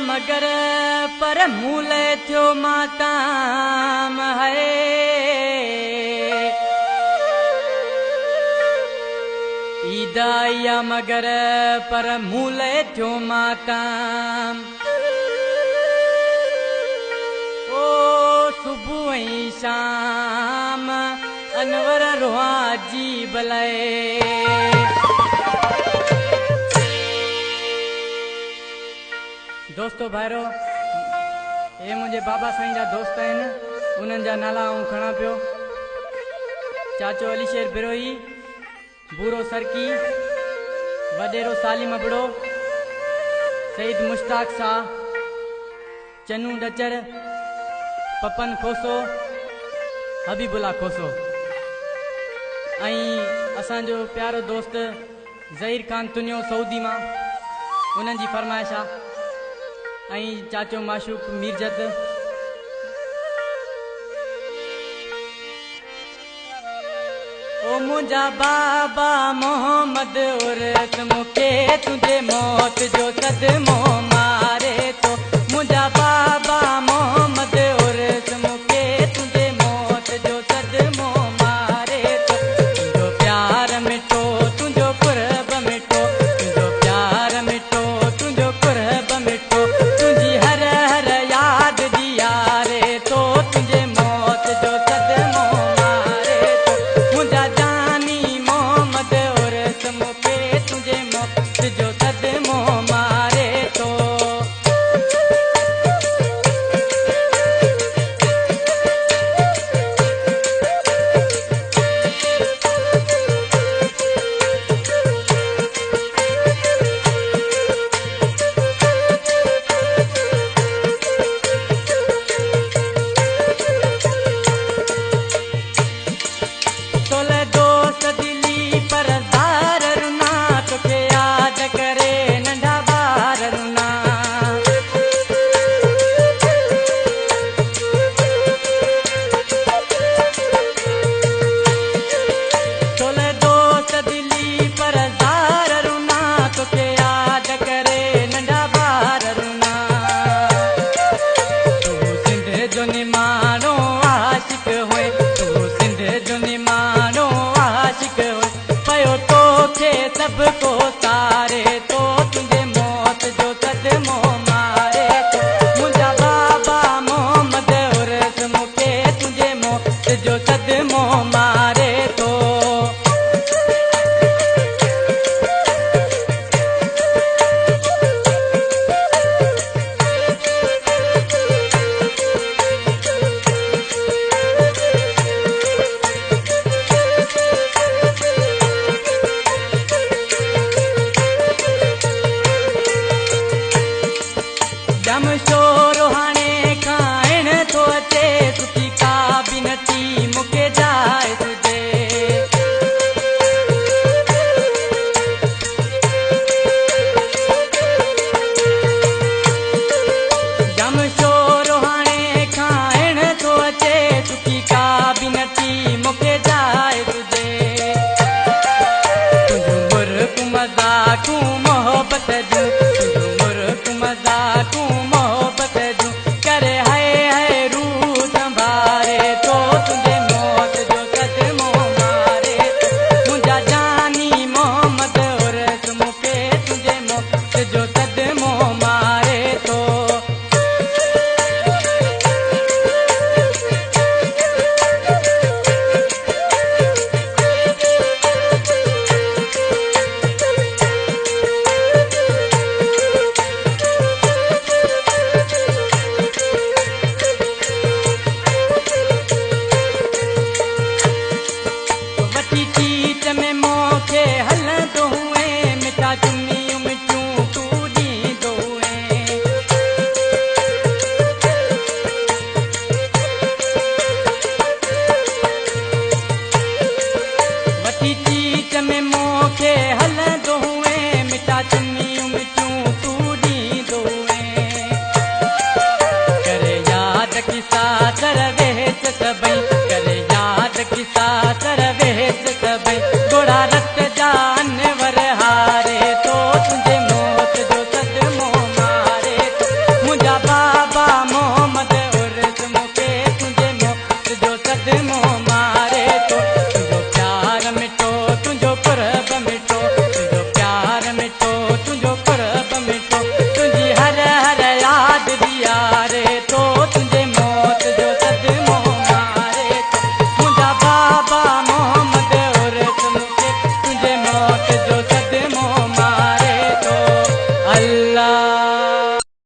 मगर पर मूले थियो माताम है ईदाया मगर पर मूले थियो माताम ओ सुबह ही शाम अनवर रोहा जी बलाए दोस्तों भाइरो ये मुझे बाबा साईं जा दोस्त हैं उन्हनि जा नाला खणा पियो चाचो अलीशेर बिरोही बूरो सरकी वडेरो सालिम अबड़ो सईद मुश्ताक शाह चन्नू डचर पपन खोसो हबीबुल्ला खोसो असांजो प्यारो दोस्त ज़हीर खान तुनियो सऊदी मां उन्हनि जी फरमाइश आहे चाचो माशूक मीरजत ओ मुझा बाबा मोहम्मद उर्स मुके तुझे मौत जो सदमो मारे तो मुझा बाबा मोहम्मद उर्स मुके तुझे मौत जो सदमो मारे तो तुझो प्यार मिठो तुझो कुर्ब मिठो तुझो प्यार मिठो तुझो कुर्ब मिठो सबको तारे तो तुझे मौत जो सदमो मारे तो मुझा बाबा मोहम्मद उर्स मुके तुझे मौत जो सदमो मारे तो करे याद किसा